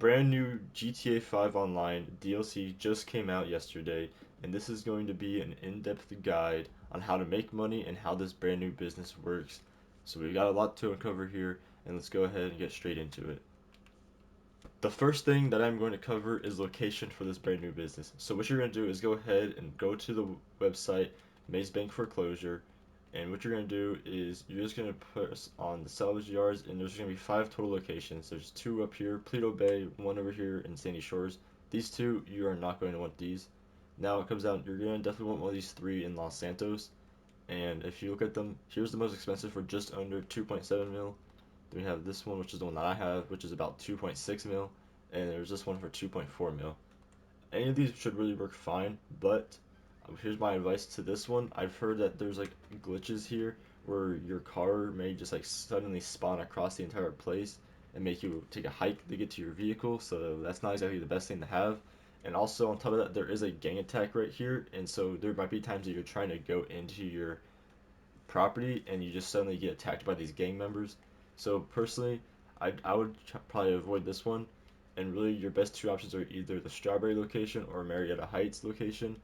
brand new GTA 5 Online DLC just came out yesterday, and this is going to be an in-depth guide on how to make money and how this brand new business works. So we got a lot to uncover here, and let's go ahead and get straight into it. The first thing that I'm going to cover is location for this brand new business. So what you're going to do is go ahead and go to the website Maze Bank Foreclosure, and what you're going to do is you're just going to press on the salvage yards, and there's going to be 5 total locations. There's 2 up here, Pleato Bay, 1 over here in Sandy Shores. These 2, you are not going to want these. Now it comes down, you're going to definitely want one of these 3 in Los Santos, and if you look at them, here's the most expensive for just under 2.7 mil. Then we have this one, which is the one that I have, which is about 2.6 mil, and there's this one for 2.4 mil. Any of these should really work fine, but here's my advice to this one. I've heard that there's like glitches here where your car may just like suddenly spawn across the entire place and make you take a hike to get to your vehicle, so that's not exactly the best thing to have. And also on top of that, there is a gang attack right here, and so there might be times that you're trying to go into your property and you just suddenly get attacked by these gang members. So personally, I would probably avoid this one. And really, your best 2 options are either the Strawberry location or Marietta Heights location.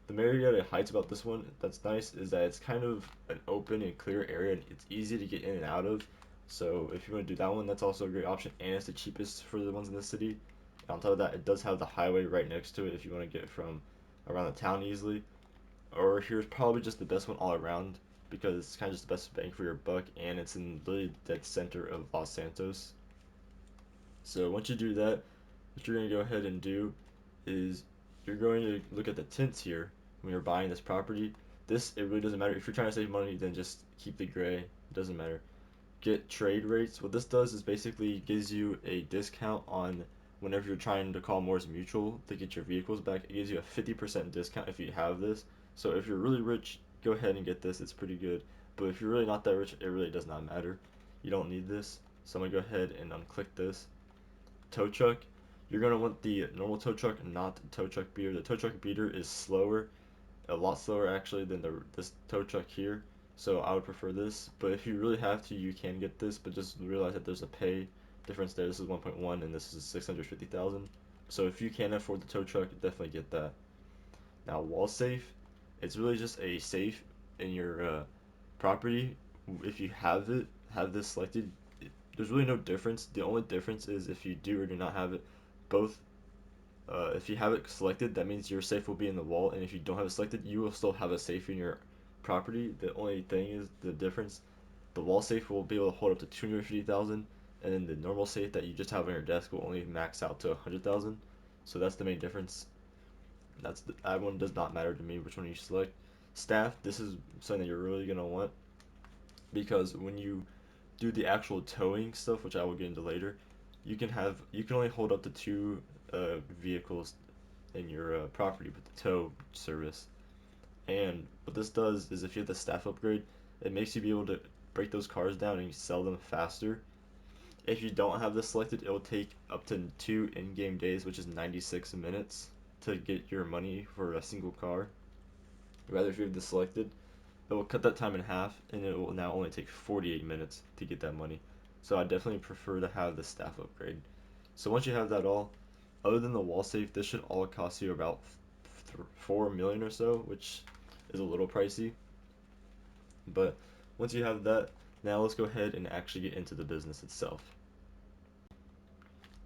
The Marietta Heights about this one that's nice is that it's kind of an open and clear area and it's easy to get in and out of. So if you want to do that one, that's also a great option, and it's the cheapest for the ones in the city. And on top of that, it does have the highway right next to it if you want to get from around the town easily. Or here's probably just the best one all around because it's kind of just the best bang for your buck, and it's in the dead center of Los Santos. So once you do that, what you're going to go ahead and do is you're going to look at the tints here when you're buying this property. This, it really doesn't matter. If you're trying to save money, then just keep the gray. It doesn't matter. Get trade rates. What this does is basically gives you a discount on whenever you're trying to call Moore's Mutual to get your vehicles back. It gives you a 50% discount if you have this. So if you're really rich, go ahead and get this. It's pretty good. But if you're really not that rich, it really does not matter. You don't need this. So I'm going to go ahead and unclick this. Tow truck, you're going to want the normal tow truck, not the tow truck beater. The tow truck beater is slower, a lot slower actually than this tow truck here. So I would prefer this. But if you really have to, you can get this. But just realize that there's a pay difference there. This is 1.1 and this is 650,000. So if you can afford the tow truck, definitely get that. Now wall safe, it's really just a safe in your property. If you have this selected, there's really no difference. The only difference is if you do or do not have it. Both, if you have it selected, that means your safe will be in the wall, and if you don't have it selected, you will still have a safe in your property. The only thing is the difference. The wall safe will be able to hold up to 250,000, and then the normal safe that you just have on your desk will only max out to 100,000. So that's the main difference. That one does not matter to me which one you select. Staff, this is something that you're really gonna want because when you do the actual towing stuff, which I will get into later, you can only hold up to 2 vehicles in your property with the tow service. And what this does is if you have the staff upgrade, it makes you be able to break those cars down and you sell them faster. If you don't have this selected, it will take up to 2 in-game days, which is 96 minutes, to get your money for a single car. Rather, if you have this selected, it will cut that time in half, and it will now only take 48 minutes to get that money. So I definitely prefer to have the staff upgrade. So once you have that all, other than the wall safe, this should all cost you about 4 million or so, which is a little pricey. But once you have that, now let's go ahead and actually get into the business itself.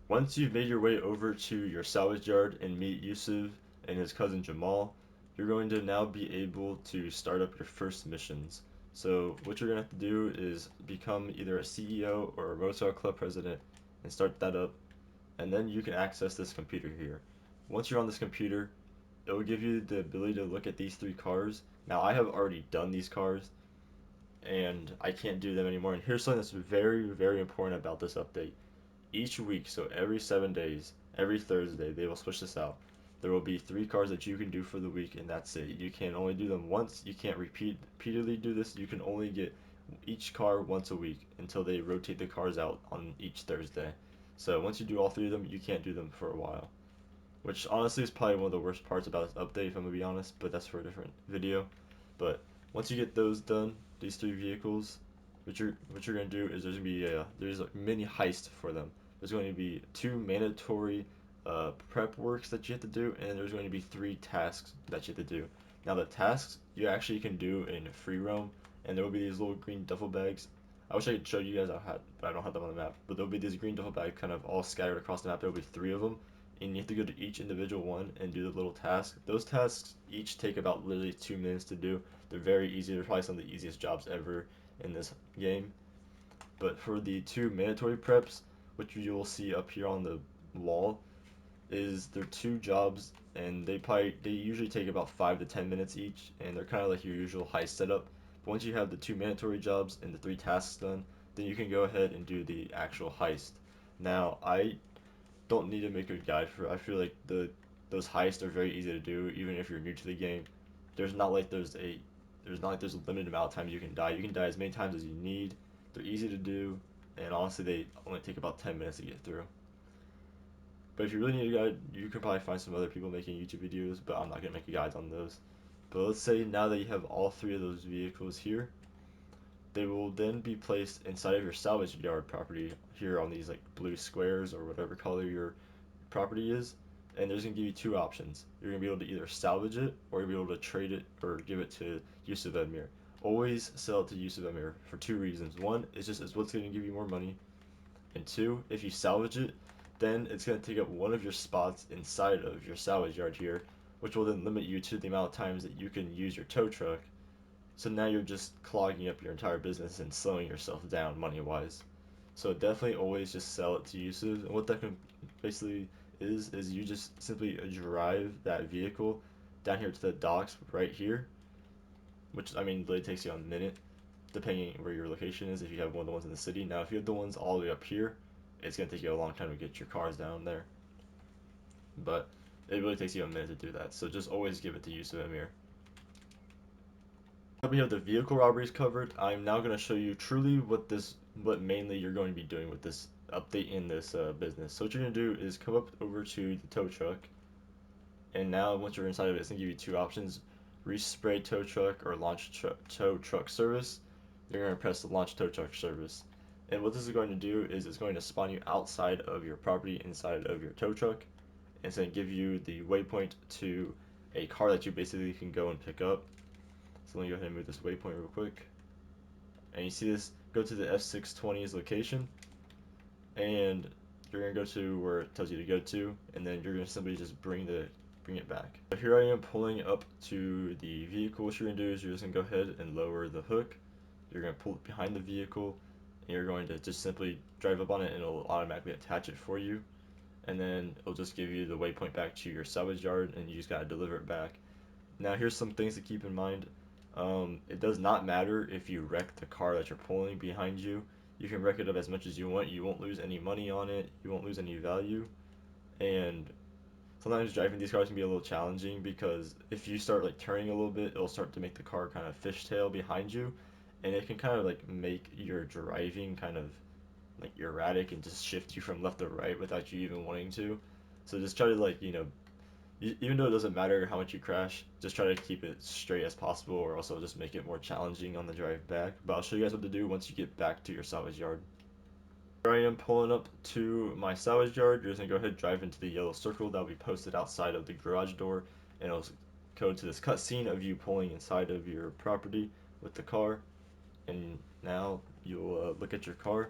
Once you've made your way over to your salvage yard and meet Yusuf and his cousin Jamal, you're going to now be able to start up your first missions. So what you're going to have to do is become either a CEO or a Motel Club president and start that up, and then you can access this computer here. Once you're on this computer, it will give you the ability to look at these 3 cars. Now I have already done these cars and I can't do them anymore, and here's something that's very important about this update. Each week, so every 7 days, every Thursday, they will switch this out. There will be 3 cars that you can do for the week, and that's it. You can only do them once. You can't repeatedly do this. You can only get each car once a week until they rotate the cars out on each Thursday. So once you do all 3 of them, you can't do them for a while. Which honestly is probably one of the worst parts about this update, if I'm gonna be honest, but that's for a different video. But once you get those done, these 3 vehicles, what you're gonna do is there's gonna be there's a mini heist for them. there's going to be 2 mandatory prep works that you have to do, and there's going to be 3 tasks that you have to do. Now the tasks you actually can do in free roam, and there will be these little green duffel bags. I wish I could show you guys, but I don't have them on the map. But there'll be these green duffel bags kind of all scattered across the map. There'll be 3 of them, and you have to go to each individual one and do the little task. Those tasks each take about literally 2 minutes to do. They're very easy. They're probably some of the easiest jobs ever in this game. But for the 2 mandatory preps, which you will see up here on the wall, is they're 2 jobs, and they usually take about 5 to 10 minutes each, and they're kind of like your usual heist setup. But once you have the 2 mandatory jobs and the 3 tasks done, then you can go ahead and do the actual heist. Now I don't need to make a guide for it. I feel like those heists are very easy to do, even if you're new to the game. There's not like there's a limited amount of times you can die. You can die as many times as you need. They're easy to do, and honestly, they only take about 10 minutes to get through. But if you really need a guide, you can probably find some other people making YouTube videos, but I'm not gonna make a guide on those. But let's say now that you have all 3 of those vehicles here, they will then be placed inside of your salvage yard property here on these like blue squares or whatever color your property is. And there's gonna give you 2 options. You're gonna be able to either salvage it or you'll be able to trade it or give it to Yusuf Emir. Always sell it to Yusuf Emir for 2 reasons. One, it's what's gonna give you more money. And 2, if you salvage it, then it's gonna take up one of your spots inside of your salvage yard here, which will then limit you to the amount of times that you can use your tow truck. So now you're just clogging up your entire business and slowing yourself down money wise. So definitely always just sell it to Yusuf. And what that can basically is you just simply drive that vehicle down here to the docks right here, which I mean literally takes you a minute depending where your location is. If you have one of the ones in the city, now if you have the ones all the way up here, it's gonna take you a long time to get your cars down there. But it really takes you a minute to do that. So just always give it to Yusuf Emir. We have the vehicle robberies covered. I'm now going to show you truly what mainly you're going to be doing with this update in this business. So what you're going to do is come up over to the tow truck, and now once you're inside of it, it's going to give you 2 options: respray tow truck or launch tow truck service. You're going to press the launch tow truck service. And what this is going to do is it's going to spawn you outside of your property, inside of your tow truck, and it's going to give you the waypoint to a car that you basically can go and pick up. So let me go ahead and move this waypoint real quick. And you see this, go to the F620's location, and you're gonna go to where it tells you to go to, and then you're gonna simply just bring it back. So here I am pulling up to the vehicle. What you're gonna do is you're just gonna go ahead and lower the hook. You're gonna pull it behind the vehicle, and you're going to just simply drive up on it, and it'll automatically attach it for you. And then it'll just give you the waypoint back to your salvage yard, and you just gotta deliver it back. Now here's some things to keep in mind. It does not matter if you wreck the car that you're pulling behind you. You can wreck it up as much as you want. You won't lose any money on it. You won't lose any value. And sometimes driving these cars can be a little challenging because if you start like turning a little bit, it'll start to make the car kind of fishtail behind you, and it can kind of like make your driving kind of like erratic and just shift you from left to right without you even wanting to. So just try to like even though it doesn't matter how much you crash, just try to keep it straight as possible, or also just make it more challenging on the drive back. But I'll show you guys what to do once you get back to your salvage yard. Here I am pulling up to my salvage yard. You're just gonna go ahead and drive into the yellow circle that will be posted outside of the garage door, and it'll go to this cutscene of you pulling inside of your property with the car. And now you'll look at your car,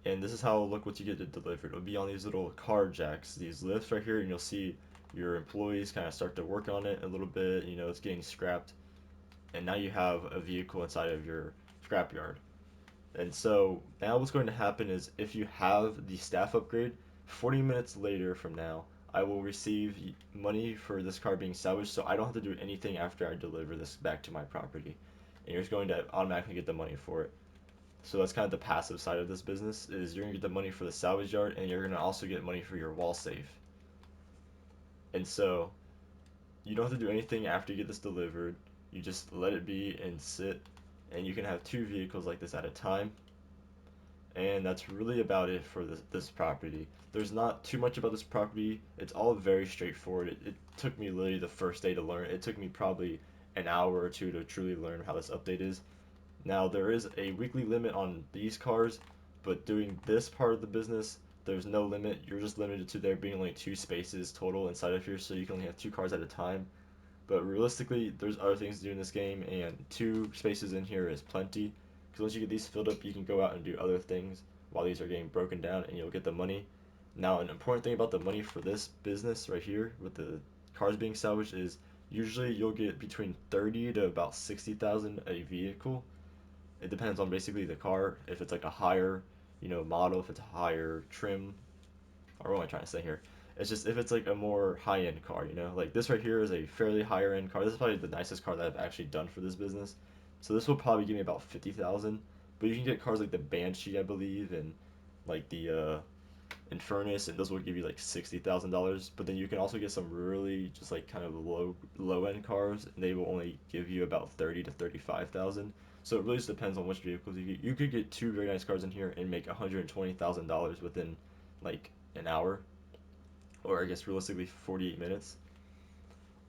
and this is how it'll look once you get it delivered. It'll be on these little car jacks, these lifts right here, and you'll see your employees kind of start to work on it a little bit. It's getting scrapped, and now you have a vehicle inside of your scrapyard. And so now what's going to happen is if you have the staff upgrade, 40 minutes later from now, I will receive money for this car being salvaged, so I don't have to do anything after I deliver this back to my property. And you're just going to automatically get the money for it. So that's kind of the passive side of this business, is you're going to get the money for the salvage yard, and you're going to also get money for your wall safe. And so you don't have to do anything after you get this delivered. You just let it be and sit, and you can have 2 vehicles like this at a time. And that's really about it for this property. There's not too much about this property. It's all very straightforward. It took me literally the first day to learn. It took me probably an hour or 2 to truly learn how this update is. Now there is a weekly limit on these cars, but doing this part of the business, There's no limit. You're just limited to there being only 2 spaces total inside of here, so you can only have 2 cars at a time. But realistically, there's other things to do in this game, and 2 spaces in here is plenty. Because once you get these filled up, you can go out and do other things while these are getting broken down, and you'll get the money. Now, an important thing about the money for this business right here, with the cars being salvaged, is usually you'll get between 30 to about 60,000 a vehicle. It depends on basically the car. If it's like a higher, model, if it's a higher trim, or what am I trying to say here? It's just if it's like a more high end car, like this right here is a fairly higher end car. This is probably the nicest car that I've actually done for this business. So this will probably give me about 50,000. But you can get cars like the Banshee, I believe, and like the Infernus, and those will give you like $60,000. But then you can also get some really just like kind of low end cars, and they will only give you about 30 to 35,000. So it really just depends on which vehicles you get. You could get 2 very nice cars in here and make $120,000 within like an hour, or I guess realistically 48 minutes.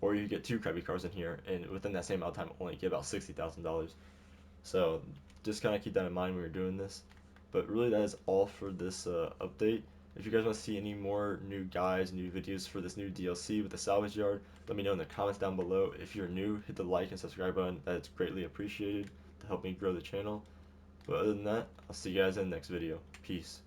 Or you get 2 crappy cars in here and within that same amount of time only get about $60,000. So just kind of keep that in mind when you're doing this. But really, that is all for this update. If you guys want to see any more new guides, new videos for this new DLC with the salvage yard, let me know in the comments down below. If you're new, hit the like and subscribe button. That's greatly appreciated to help me grow the channel. But other than that, I'll see you guys in the next video. Peace.